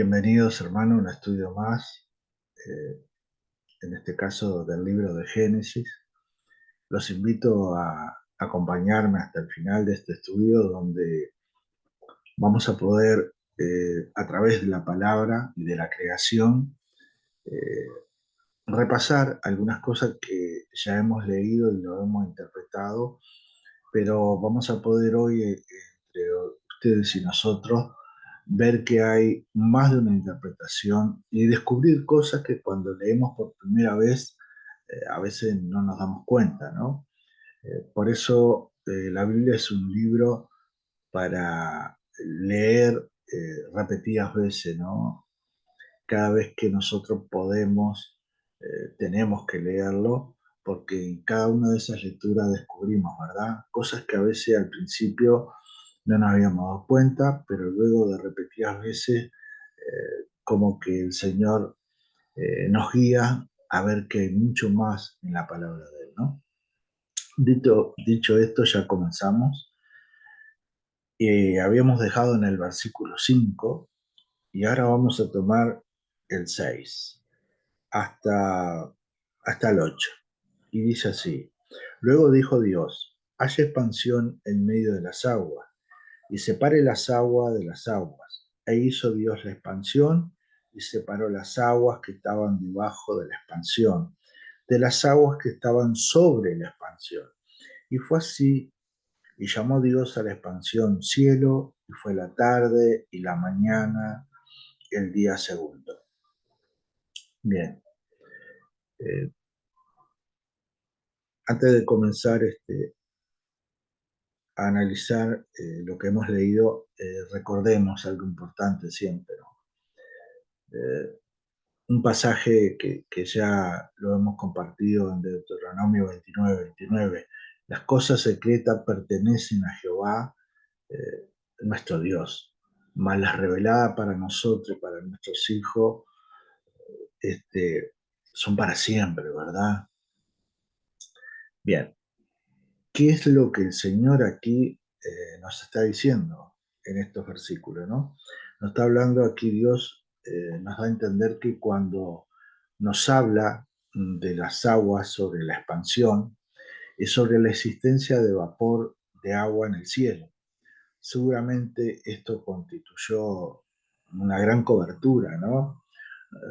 Bienvenidos, hermano, a un estudio más, eh, en este caso del libro de Génesis. Los invito a acompañarme hasta el final de este estudio, donde vamos a poder, a través de la palabra y de la creación, eh, repasar algunas cosas que ya hemos leído y lo hemos interpretado, pero vamos a poder hoy, entre ustedes y nosotros, ver que hay más de una interpretación y descubrir cosas que cuando leemos por primera vez a veces no nos damos cuenta, ¿no? Por eso la Biblia es un libro para leer repetidas veces, ¿no? Cada vez que nosotros podemos, tenemos que leerlo, porque en cada una de esas lecturas descubrimos, ¿verdad? Cosas que a veces al principio no nos habíamos dado cuenta, pero luego de repetidas veces, como que el Señor nos guía a ver que hay mucho más en la palabra de Él, ¿no? Dicho esto, ya comenzamos. Habíamos dejado en el versículo 5 y ahora vamos a tomar el 6 hasta, hasta el 8. Y dice así: Luego dijo Dios, haya expansión en medio de las aguas, y separe las aguas de las aguas. E hizo Dios la expansión, y separó las aguas que estaban debajo de la expansión, de las aguas que estaban sobre la expansión. Y fue así, y llamó Dios a la expansión cielo, y fue la tarde y la mañana, el día segundo. Bien, eh, antes de comenzar a analizar lo que hemos leído, recordemos algo importante siempre, ¿no? Eh, un pasaje que ya lo hemos compartido en Deuteronomio 29:29. Las cosas secretas pertenecen a Jehová, nuestro Dios, mas las reveladas para nosotros y para nuestros hijos, son para siempre, ¿verdad? Bien, ¿qué es lo que el Señor aquí nos está diciendo en estos versículos, ¿no? Nos está hablando aquí Dios, nos da a entender que cuando nos habla de las aguas sobre la expansión, es sobre la existencia de vapor de agua en el cielo. Seguramente esto constituyó una gran cobertura, ¿no?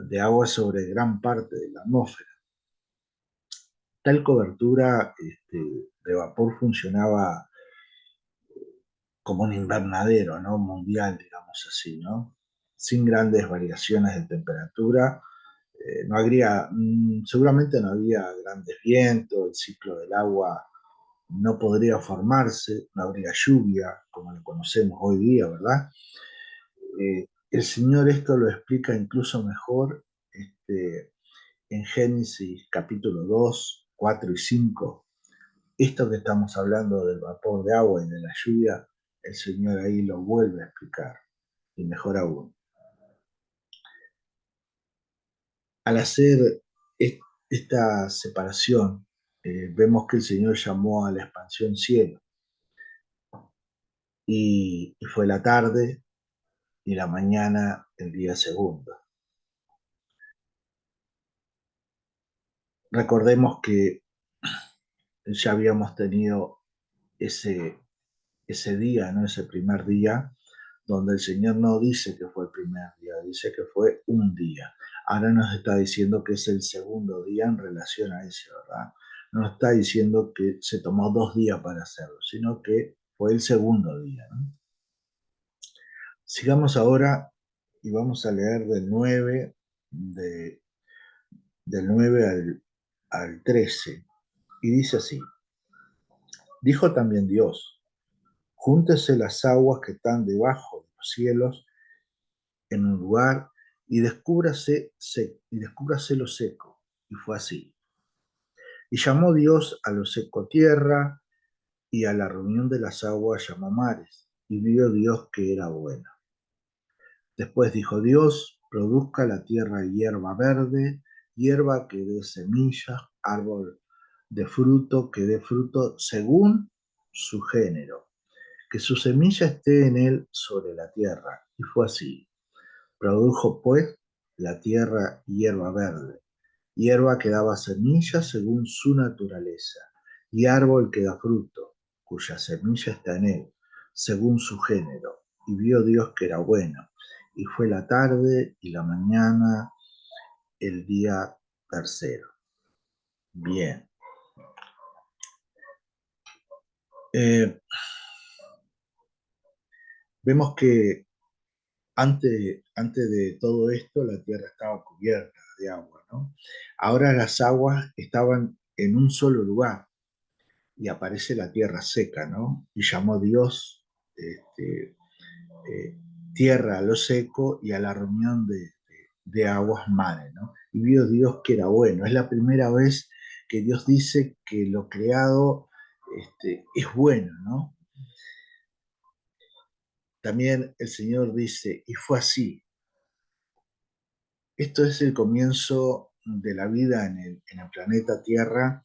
De agua sobre gran parte de la atmósfera. Tal cobertura de vapor funcionaba como un invernadero, ¿no? Mundial, digamos así, ¿no? Sin grandes variaciones de temperatura. No habría, seguramente no había grandes vientos, el ciclo del agua no podría formarse, no habría lluvia como lo conocemos hoy día, ¿verdad? El Señor esto lo explica incluso mejor en Génesis capítulo 2, 4 y 5. Esto que estamos hablando del vapor de agua y de la lluvia, el Señor ahí lo vuelve a explicar, y mejor aún. Al hacer est- esta separación, vemos que el Señor llamó a la expansión cielo, y fue la tarde y la mañana el día segundo. Recordemos que ya habíamos tenido ese, ese día, ¿no? Ese primer día, donde el Señor no dice que fue el primer día, dice que fue un día. Ahora nos está diciendo que es el segundo día en relación a ese, ¿verdad? No nos está diciendo que se tomó 2 días para hacerlo, sino que fue el segundo día, ¿no? Sigamos ahora y vamos a leer de, del 9 al 13. Y dice así: Dijo también Dios, júntese las aguas que están debajo de los cielos en un lugar y descúbrase lo seco. Y fue así. Y llamó Dios a lo seco tierra, y a la reunión de las aguas llamó mares. Y vio Dios que era bueno. Después dijo Dios, produzca la tierra hierba verde, hierba que dé semillas, árbol de fruto que dé fruto según su género, que su semilla esté en él sobre la tierra. Y fue así. Produjo pues la tierra hierba verde, hierba que daba semillas según su naturaleza, y árbol que da fruto, cuya semilla está en él, según su género. Y vio Dios que era bueno. Y fue la tarde y la mañana el día tercero. Bien. Eh, Vemos que antes de todo esto la tierra estaba cubierta de agua, ¿no? Ahora las aguas estaban en un solo lugar y aparece la tierra seca, ¿no? Y llamó Dios este, tierra a lo seco y a la reunión de aguas mares, ¿no? Y vio Dios que era bueno. Es la primera vez que Dios dice que lo creado es bueno, ¿no? También el Señor dice, y fue así. Esto es el comienzo de la vida en el planeta Tierra,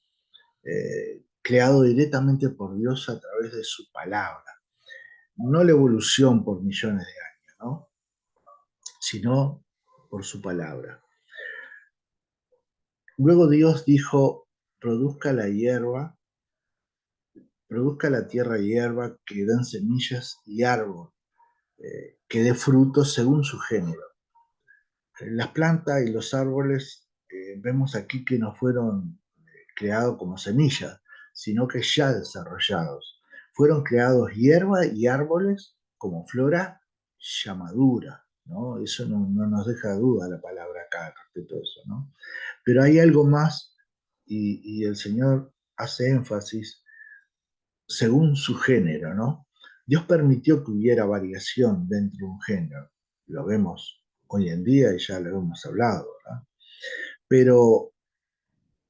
creado directamente por Dios a través de su palabra. No la evolución por millones de años, ¿no? Sino por su palabra. Luego Dios dijo, produzca la hierba, produzca la tierra hierba que den semillas y árbol, que dé frutos según su género. Las plantas y los árboles, vemos aquí que no fueron creados como semillas, sino que ya desarrollados. Fueron creados hierba y árboles como flora ya madura, ¿no? Eso no nos deja duda la palabra acá respecto a eso, ¿no? Pero hay algo más y el Señor hace énfasis según su género, ¿no? Dios permitió que hubiera variación dentro de un género. Lo vemos hoy en día y ya lo hemos hablado, ¿verdad? Pero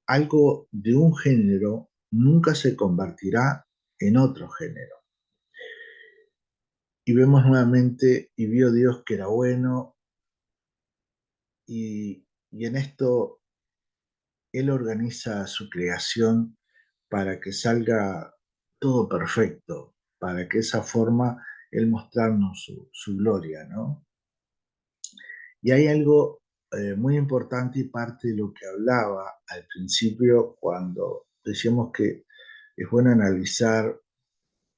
algo de un género nunca se convertirá en otro género. Y vemos nuevamente, y vio Dios que era bueno, y en esto Él organiza su creación para que salga todo perfecto, para que esa forma Él mostrarnos su gloria, ¿no? Y hay algo muy importante y parte de lo que hablaba al principio cuando decíamos que es bueno analizar,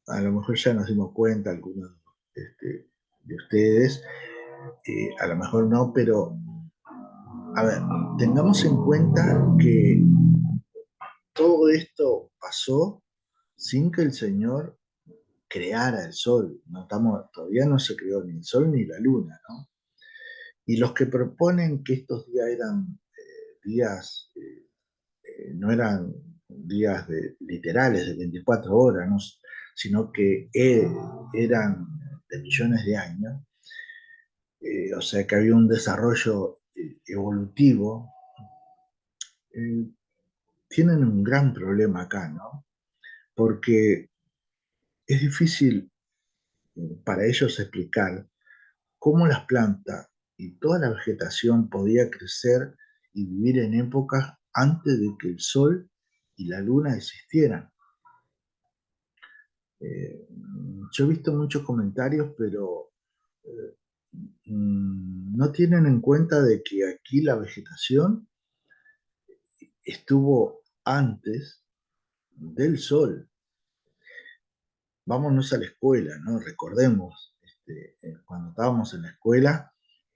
a lo mejor ya nos dimos cuenta algunos de ustedes, a lo mejor no, pero a ver, tengamos en cuenta que todo esto pasó sin que el Señor creara el sol. No estamos, todavía no se creó ni el sol ni la luna, ¿no? Y los que proponen que estos días eran días, no eran días literales de 24 horas, ¿no? Sino que eran de millones de años, o sea que había un desarrollo evolutivo, eh, tienen un gran problema acá, ¿no? Porque es difícil para ellos explicar cómo las plantas y toda la vegetación podía crecer y vivir en épocas antes de que el sol y la luna existieran. Eh, yo he visto muchos comentarios, pero eh, no tienen en cuenta de que aquí la vegetación estuvo antes del sol. Vámonos a la escuela, ¿no? Recordemos, cuando estábamos en la escuela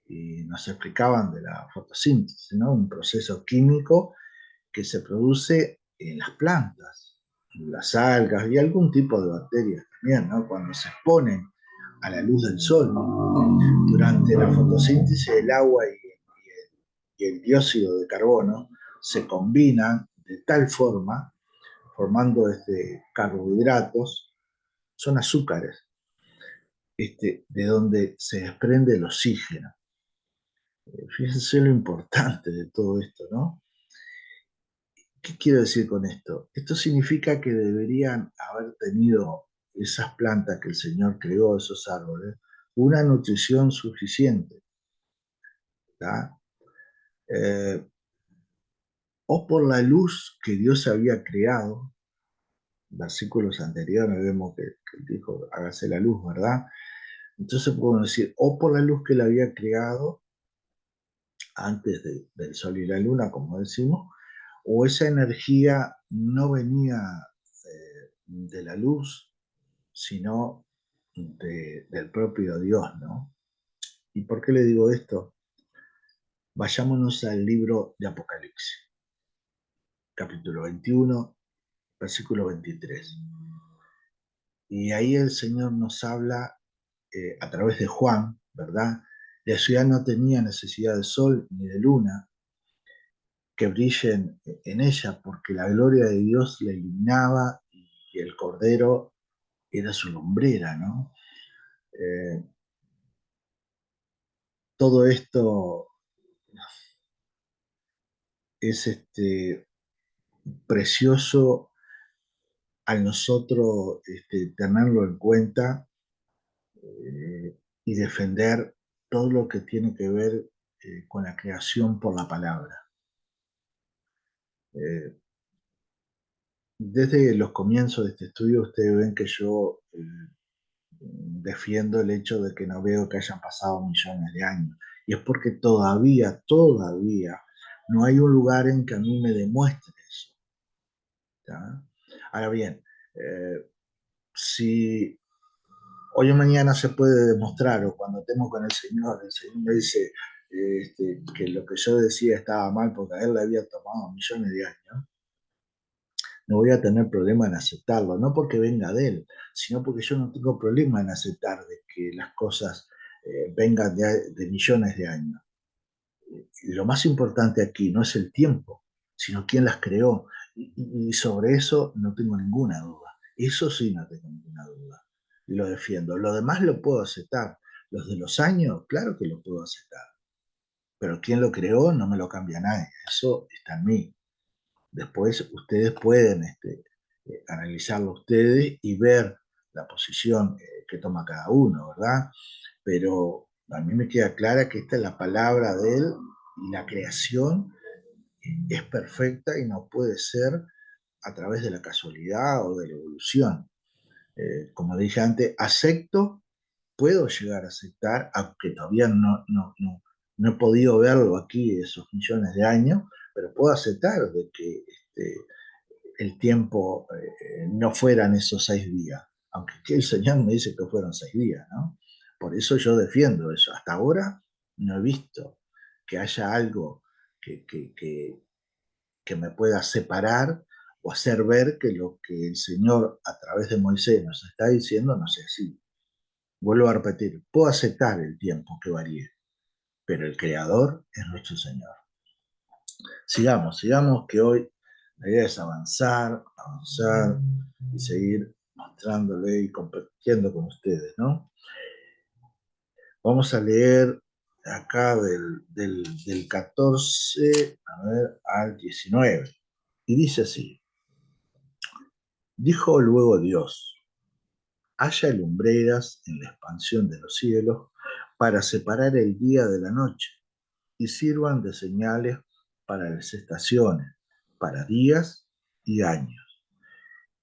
y nos explicaban de la fotosíntesis, ¿no? Un proceso químico que se produce en las plantas, en las algas y algún tipo de bacterias también, ¿no? Cuando se exponen a la luz del sol. Durante la fotosíntesis, el agua y el dióxido de carbono se combinan de tal forma, formando carbohidratos, son azúcares, de donde se desprende el oxígeno. Fíjense lo importante de todo esto, ¿no? ¿Qué quiero decir con esto? Esto significa que deberían haber tenido esas plantas que el Señor creó, esos árboles, una nutrición suficiente, ¿tá? Eh, o por la luz que Dios había creado, versículos anteriores vemos que dijo, hágase la luz, ¿verdad? Entonces podemos decir, o por la luz que él había creado, antes del Sol y la Luna, como decimos, o esa energía no venía de la luz, sino del propio Dios, ¿no? ¿Y por qué le digo esto? Vayámonos al libro de Apocalipsis, capítulo 21, versículo 23. Y ahí el Señor nos habla a través de Juan, ¿verdad? La ciudad no tenía necesidad de sol ni de luna que brillen en ella, porque la gloria de Dios la iluminaba y el Cordero era su lumbrera, ¿no? Eh, todo esto es precioso al nosotros tenerlo en cuenta y defender todo lo que tiene que ver con la creación por la palabra. Eh, Desde los comienzos de este estudio, ustedes ven que yo defiendo el hecho de que no veo que hayan pasado millones de años. Y es porque todavía no hay un lugar en que a mí me demuestre eso. ¿Tá? Ahora bien, si hoy o mañana se puede demostrar, o cuando estemos con el Señor me dice que lo que yo decía estaba mal porque a él le había tomado millones de años, no voy a tener problema en aceptarlo, no porque venga de él, sino porque yo no tengo problema en aceptar de que las cosas vengan de millones de años. Y lo más importante aquí no es el tiempo, sino quién las creó. Y sobre eso no tengo ninguna duda. Eso sí no tengo ninguna duda. Y lo defiendo. Lo demás lo puedo aceptar. Los de los años, claro que lo puedo aceptar. Pero quién lo creó no me lo cambia nadie. Eso está en mí. Después ustedes pueden analizarlo ustedes y ver la posición que toma cada uno, ¿verdad? Pero a mí me queda clara que esta es la palabra de él y la creación es perfecta y no puede ser a través de la casualidad o de la evolución. Como dije antes, acepto, puedo llegar a aceptar, aunque todavía no he podido verlo aquí esos millones de años, pero puedo aceptar de que el tiempo no fueran esos 6 días, aunque el Señor me dice que fueron 6 días, ¿no? Por eso yo defiendo eso. Hasta ahora no he visto que haya algo que me pueda separar o hacer ver que lo que el Señor a través de Moisés nos está diciendo no sea así. Vuelvo a repetir, puedo aceptar el tiempo que varíe, pero el Creador es nuestro Señor. Sigamos, que hoy la idea es avanzar y seguir mostrándole y compartiendo con ustedes, ¿no? Vamos a leer acá del 14, a ver, al 19. Y dice así: dijo luego Dios, haya lumbreras en la expansión de los cielos para separar el día de la noche y sirvan de señales para las estaciones, para días y años,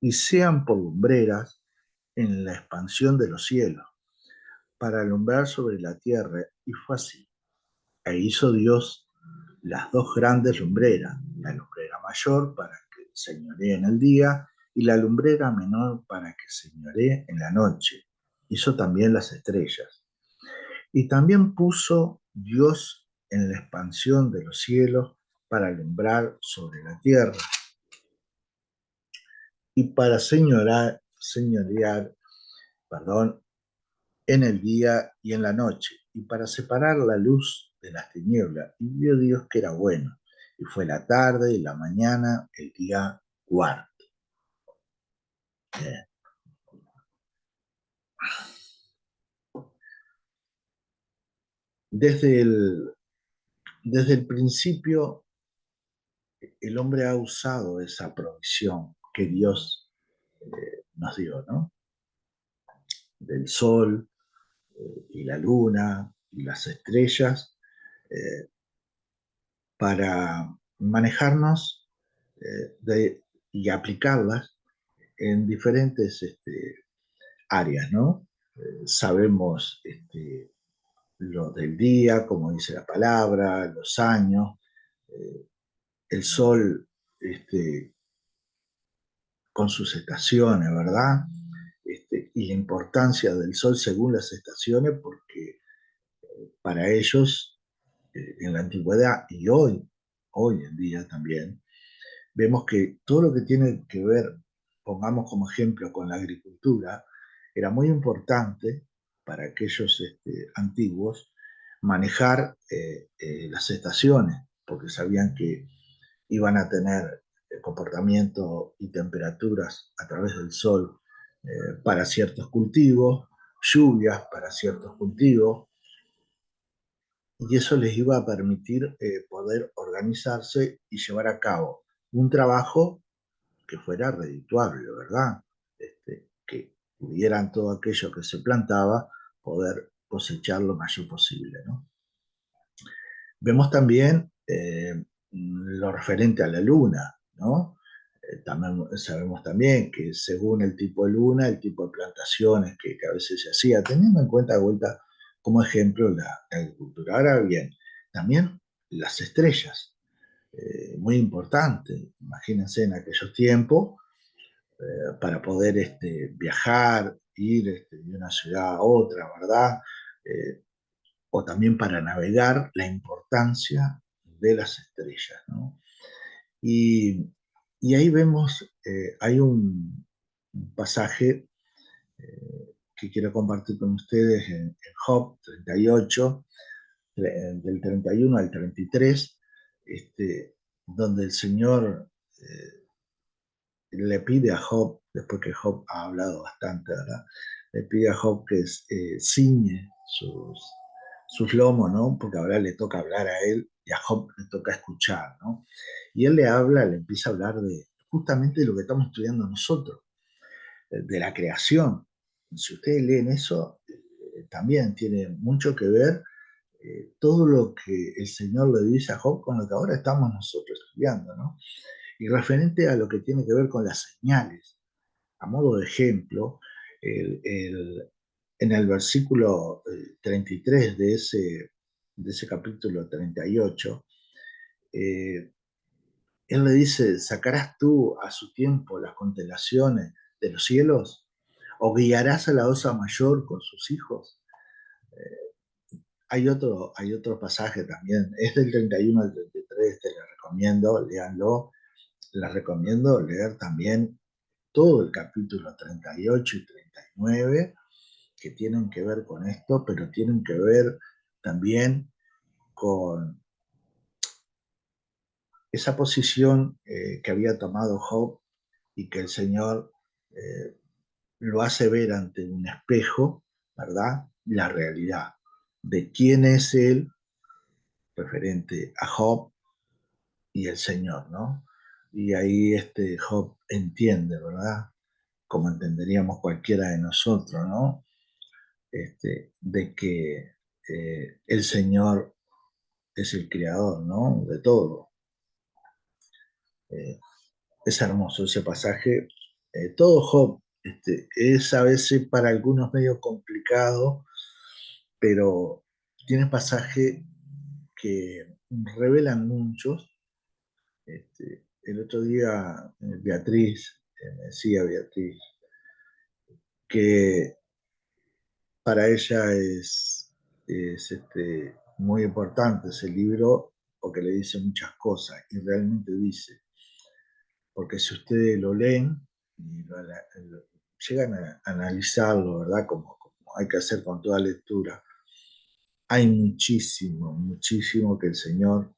y sean por lumbreras en la expansión de los cielos, para alumbrar sobre la tierra. Y fue así. E hizo Dios las dos grandes lumbreras, la lumbrera mayor para que señoree en el día y la lumbrera menor para que señoree en la noche. Hizo también las estrellas. Y también puso Dios en la expansión de los cielos para alumbrar sobre la tierra y para señorear, perdón, en el día y en la noche, y para separar la luz de las tinieblas. Y vio Dios que era bueno. Y fue la tarde y la mañana, el día cuarto. Bien. Desde el, desde el principio, el hombre ha usado esa provisión que Dios nos dio, ¿no? Del sol y la luna y las estrellas, eh, para manejarnos y aplicarlas en diferentes áreas, ¿no? Sabemos lo del día, como dice la palabra, los años, eh, el sol con sus estaciones, ¿verdad? Y la importancia del sol según las estaciones, porque para ellos, en la antigüedad y hoy en día también, vemos que todo lo que tiene que ver, pongamos como ejemplo, con la agricultura, era muy importante para aquellos antiguos manejar las estaciones, porque sabían que iban a tener comportamiento y temperaturas a través del sol para ciertos cultivos, lluvias para ciertos cultivos, y eso les iba a permitir poder organizarse y llevar a cabo un trabajo que fuera redituable, ¿verdad? Que pudieran todo aquello que se plantaba poder cosechar lo mayor posible, ¿no? Vemos también lo referente a la luna, ¿no? También sabemos también que según el tipo de luna, el tipo de plantaciones que a veces se hacía, teniendo en cuenta de vuelta como ejemplo la agricultura. Ahora bien, también las estrellas, muy importante, imagínense en aquellos tiempos, para poder viajar, ir de una ciudad a otra, ¿verdad? Eh, o también para navegar, la importancia de las estrellas, ¿no? Y, y ahí vemos, hay un pasaje que quiero compartir con ustedes en Job 38, del 31 al 33, donde el Señor le pide a Job, después que Job ha hablado bastante, ¿verdad? Le pide a Job que ciñe sus lomos, ¿no? Porque ahora le toca hablar a él y a Job le toca escuchar, ¿no? Y él le habla, le empieza a hablar de justamente de lo que estamos estudiando nosotros, de la creación. Si ustedes leen eso, también tiene mucho que ver todo lo que el Señor le dice a Job con lo que ahora estamos nosotros estudiando, ¿no? Y referente a lo que tiene que ver con las señales, a modo de ejemplo, en el versículo 33 de ese capítulo 38, eh, él le dice, ¿sacarás tú a su tiempo las constelaciones de los cielos? ¿O guiarás a la osa mayor con sus hijos? Hay otro pasaje también, es del 31 al 33, te lo recomiendo, léanlo. Les recomiendo leer también todo el capítulo 38 y 39, que tienen que ver con esto, pero tienen que ver también con esa posición que había tomado Job y que el Señor eh, lo hace ver ante un espejo, ¿verdad? La realidad de quién es Él referente a Job y el Señor, ¿no? Y ahí Job entiende, ¿verdad? Como entenderíamos cualquiera de nosotros, ¿no? De que el Señor es el creador, ¿no? De todo. Eh, es hermoso ese pasaje. Todo Job es a veces para algunos medio complicado, pero tiene pasajes que revelan muchos. El otro día Beatriz, me decía Beatriz, que para ella es muy importante ese libro porque le dice muchas cosas y realmente dice, porque si ustedes lo leen y llegan a analizarlo, ¿verdad? Como hay que hacer con toda lectura, hay muchísimo, muchísimo que el Señor,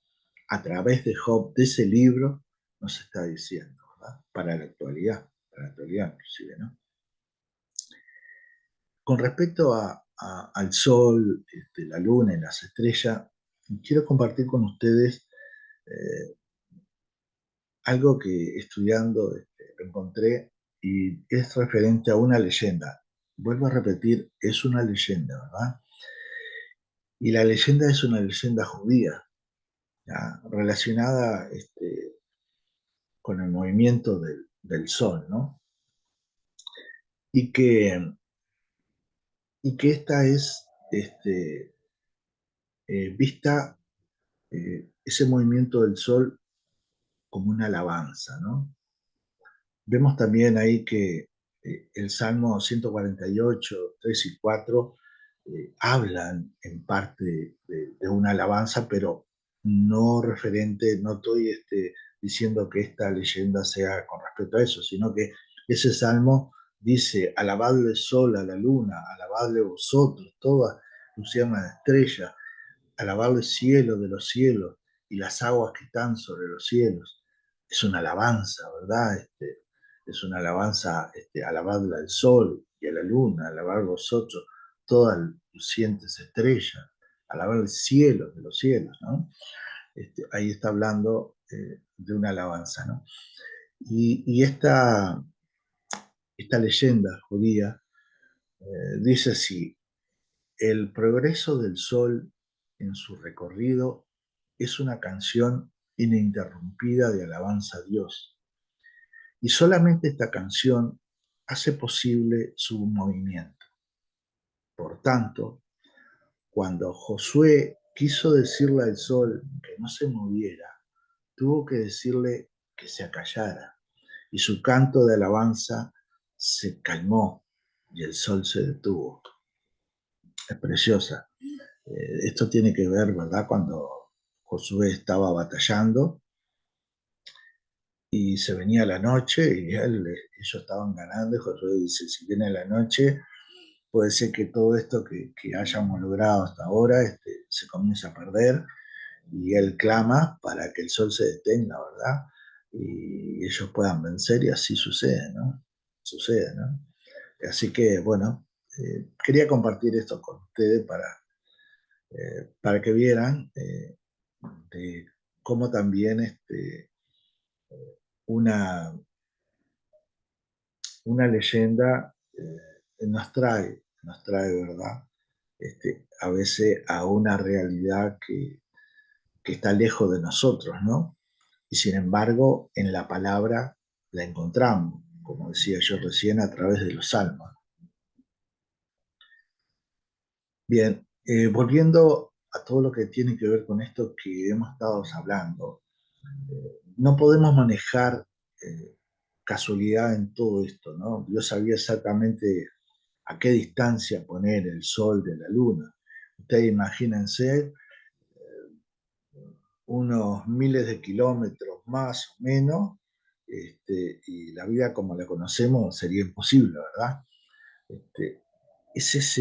a través de Job, de ese libro, nos está diciendo, ¿verdad? Para la actualidad inclusive, ¿no? Con respecto al Sol, la Luna y las estrellas, quiero compartir con ustedes eh, algo que estudiando lo encontré y es referente a una leyenda. Vuelvo a repetir, es una leyenda, ¿verdad? Y la leyenda es una leyenda judía, ¿ya? Relacionada con el movimiento del Sol, ¿no? Y que, y que esta es este, vista ese movimiento del sol como una alabanza, ¿no? Vemos también ahí que el Salmo 148, 3 y 4 hablan en parte de una alabanza, pero no referente, no estoy diciendo que esta leyenda sea con respecto a eso, sino que ese salmo dice: alabadle sol a la luna, alabadle vosotros, todas luciérnagas estrellas, alabarle cielo de los cielos y las aguas que están sobre los cielos. Es una alabanza, ¿verdad? Es una alabanza, alabarle al sol y a la luna, alabar vosotros, todas lucientes estrellas, alabar el cielo de los cielos, ¿no? Ahí está hablando de una alabanza, ¿no? Y esta leyenda judía dice así: el progreso del sol en su recorrido es una canción ininterrumpida de alabanza a Dios. Y solamente esta canción hace posible su movimiento. Por tanto, cuando Josué quiso decirle al sol que no se moviera, tuvo que decirle que se acallara, y su canto de alabanza se calmó y el sol se detuvo. Es preciosa. Esto tiene que ver, ¿verdad?, cuando Josué estaba batallando y se venía la noche y ellos estaban ganando, y Josué dice: si viene la noche, puede ser que todo esto que hayamos logrado hasta ahora se comience a perder, y él clama para que el sol se detenga, ¿verdad? Y ellos puedan vencer, y así sucede, ¿no? Sucede, ¿no? Así que, bueno, quería compartir esto con ustedes para que vieran de cómo también una, una leyenda nos trae, ¿verdad? A veces a una realidad que está lejos de nosotros, ¿no? Y sin embargo, en la palabra la encontramos, como decía yo recién, a través de los salmos. Bien, volviendo a todo lo que tiene que ver con esto que hemos estado hablando, no podemos manejar casualidad en todo esto, ¿no? Dios sabía exactamente a qué distancia poner el sol de la luna. Ustedes imagínense unos miles de kilómetros más o menos, y la vida como la conocemos sería imposible, ¿verdad? Este, ese es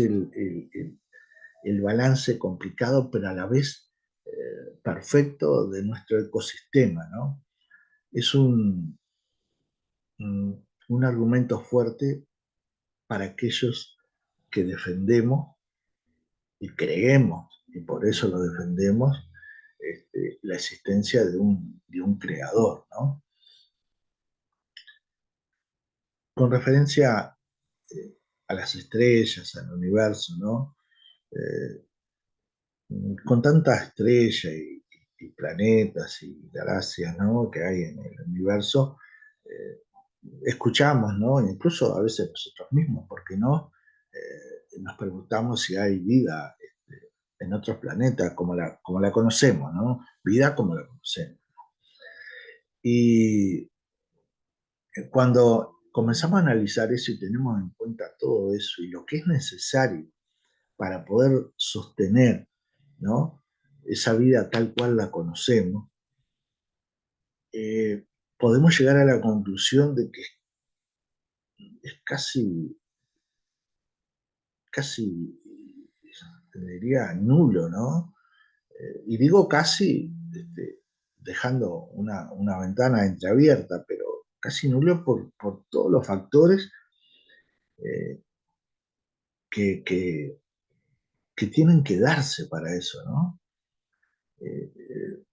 el balance complicado, pero a la vez perfecto de nuestro ecosistema, ¿no? Es un argumento fuerte para aquellos que defendemos y creemos, y por eso lo defendemos, la existencia de un creador, ¿no? Con referencia a las estrellas, al universo, ¿no? Eh, con tantas estrellas y planetas y galaxias, ¿no?, que hay en el universo, eh, escuchamos, ¿no?, incluso a veces nosotros mismos, ¿por qué no? Nos preguntamos si hay vida en otros planetas como la conocemos, ¿no? Vida como la conocemos. Y cuando comenzamos a analizar eso y tenemos en cuenta todo eso y lo que es necesario para poder sostener, ¿no?, esa vida tal cual la conocemos, podemos llegar a la conclusión de que es casi, te diría, nulo, ¿no? Y digo casi, dejando una ventana entreabierta, pero casi nulo por todos los factores eh, que, que, que tienen que darse para eso, ¿no? Eh, eh,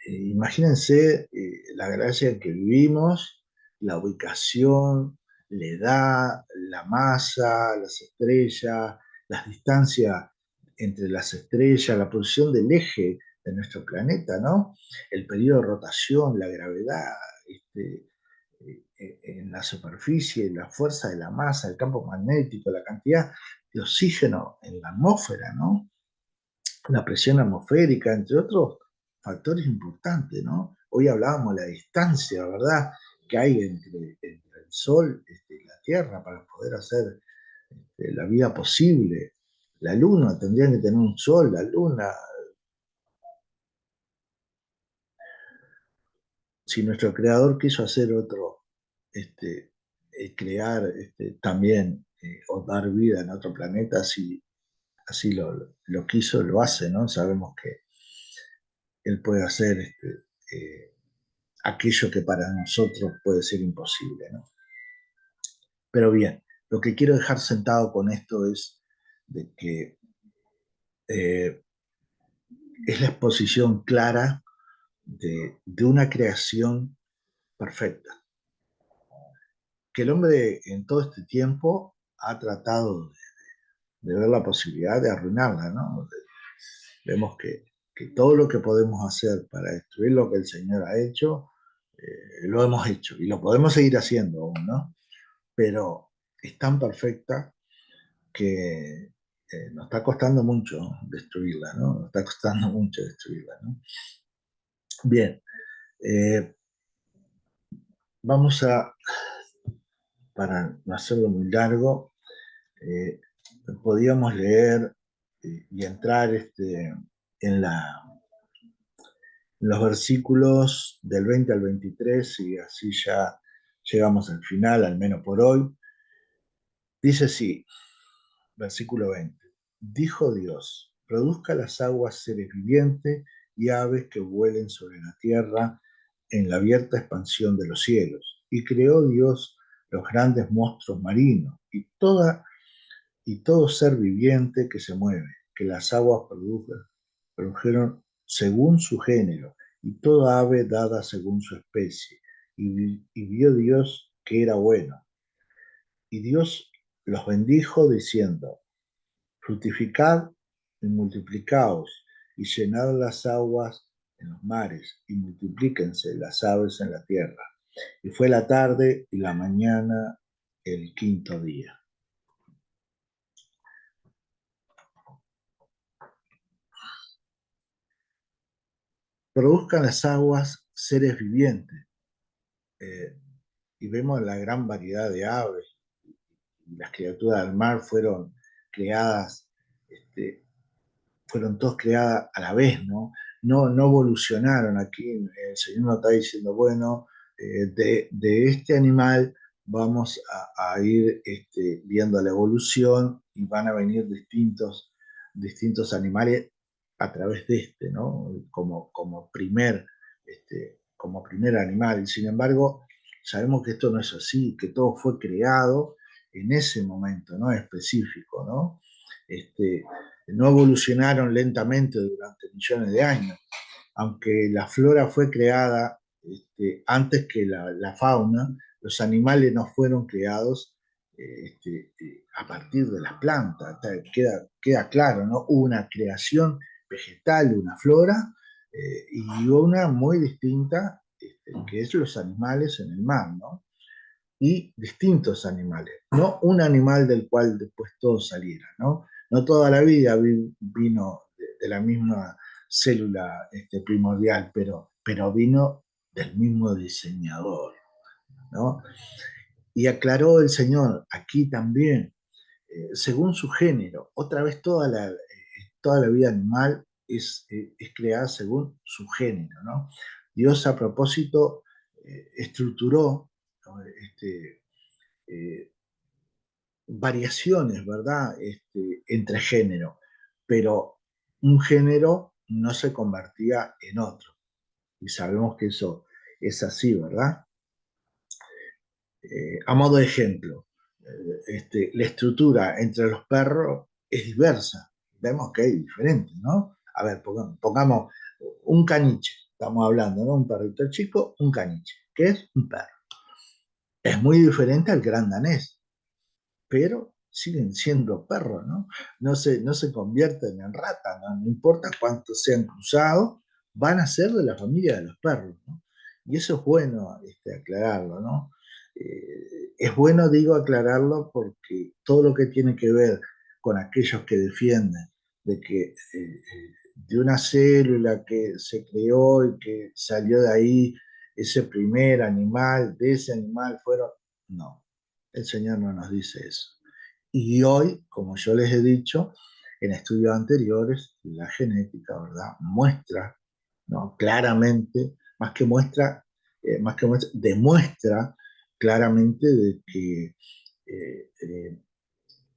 Imagínense la galaxia en que vivimos, la ubicación, la edad, la masa, las estrellas, las distancias entre las estrellas, la posición del eje de nuestro planeta, ¿no? El periodo de rotación, la gravedad, en la superficie, la fuerza de la masa, el campo magnético, la cantidad de oxígeno en la atmósfera, ¿no? la presión atmosférica, entre otros factores importantes, ¿no? Hoy hablábamos de la distancia, ¿verdad?, que hay entre el Sol y la Tierra para poder hacer la vida posible. La Luna, tendría que tener un Sol, la Luna. Si nuestro creador quiso hacer otro, crear también o dar vida en otro planeta, así lo quiso, lo hace, ¿no? Sabemos que él puede hacer aquello que para nosotros puede ser imposible, ¿no? Pero bien, lo que quiero dejar sentado con esto es de que eh, es la exposición clara de una creación perfecta, que el hombre en todo este tiempo ha tratado de ver la posibilidad de arruinarla, ¿no? Vemos que todo lo que podemos hacer para destruir lo que el Señor ha hecho, lo hemos hecho y lo podemos seguir haciendo aún, ¿no? Pero es tan perfecta que nos está costando mucho destruirla, ¿no? Nos está costando mucho destruirla, ¿no? Bien, eh, vamos a, para no hacerlo muy largo, eh, podíamos leer y entrar en los versículos del 20 al 23 y así ya llegamos al final, al menos por hoy. Dice así, versículo 20. Dijo Dios, produzca las aguas seres vivientes y aves que vuelen sobre la tierra en la abierta expansión de los cielos. Y creó Dios los grandes monstruos marinos y todo ser viviente que se mueve, que las aguas produjeron según su género, y toda ave dada según su especie. Y vio Dios que era bueno. Y Dios los bendijo diciendo, fructificad y multiplicaos, y llenad las aguas en los mares, y multiplíquense las aves en la tierra. Y fue la tarde y la mañana el quinto día. Produzcan las aguas seres vivientes. Eh, y vemos la gran variedad de aves. Las criaturas del mar creadas, este, fueron todas creadas a la vez, ¿no? No evolucionaron. Aquí el Señor nos está diciendo, bueno, de este animal vamos a ir viendo la evolución y van a venir distintos animales a través de ¿no? Como primer animal. Sin embargo, sabemos que esto no es así, que todo fue creado en ese momento, ¿no? Específico, ¿no? No evolucionaron lentamente durante millones de años, aunque la flora fue creada antes que la fauna, los animales no fueron creados a partir de las plantas, queda claro, ¿no? Hubo una creación vegetal, una flora, y una muy distinta, que es los animales en el mar, ¿no? Y distintos animales, no un animal del cual después todo saliera, ¿no? No toda la vida vino de la misma célula primordial, pero vino del mismo diseñador, ¿no? Y aclaró el Señor aquí también, según su género, otra vez toda la vida animal es creada según su género, ¿no? Dios a propósito estructuró, ¿no? Eh, variaciones, ¿verdad? Entre género, pero un género no se convertía en otro. Y sabemos que eso es así, ¿verdad? A modo de ejemplo, la estructura entre los perros es diversa. Vemos que hay diferentes, ¿no? A ver, pongamos un caniche, estamos hablando, ¿no? Un perrito chico, un caniche. ¿Qué es? Un perro. Es muy diferente al gran danés, pero siguen siendo perros, ¿no? No se convierten en ratas, ¿no? No importa cuántos sean cruzados, van a ser de la familia de los perros, ¿no? Y eso es bueno aclararlo, ¿no? Es bueno, digo, aclararlo porque todo lo que tiene que ver con aquellos que defienden de que de una célula que se creó y que salió de ahí ese primer animal, de ese animal fueron... No, el Señor no nos dice eso. Y hoy, como yo les he dicho, en estudios anteriores, la genética, ¿verdad? Muestra, ¿no? Claramente, más que muestra, demuestra claramente de que eh, eh,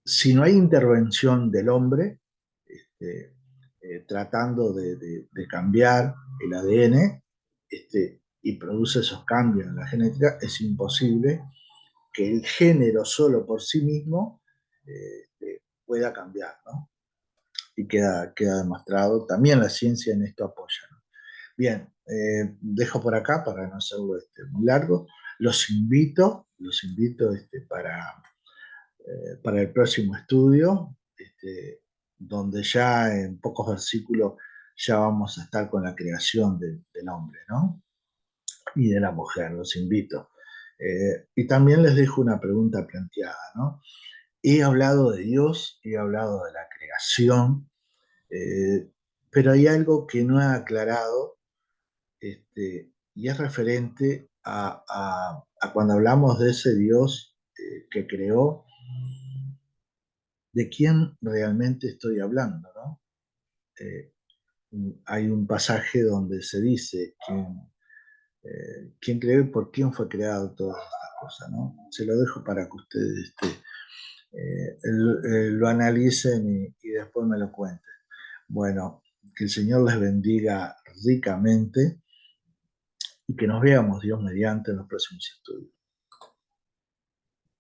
si no hay intervención del hombre, este, tratando de cambiar el ADN y produce esos cambios en la genética, es imposible que el género solo por sí mismo pueda cambiar, ¿no? Y queda demostrado. También la ciencia en esto apoya, ¿no? Bien, dejo por acá para no hacerlo muy largo. Los invito para el próximo estudio, donde ya en pocos versículos ya vamos a estar con la creación del hombre, ¿no? Y de la mujer, los invito. Y también les dejo una pregunta planteada, ¿no? He hablado de Dios, he hablado de la creación, eh, pero hay algo que no he aclarado, y es referente a cuando hablamos de ese Dios que creó, de quién realmente estoy hablando, ¿no? Eh, Hay un pasaje donde se dice quién creó y por quién fue creado todas estas cosas, ¿no? Se lo dejo para que ustedes lo analicen y después me lo cuenten. Bueno, que el Señor les bendiga ricamente y que nos veamos, Dios mediante, en los próximos estudios.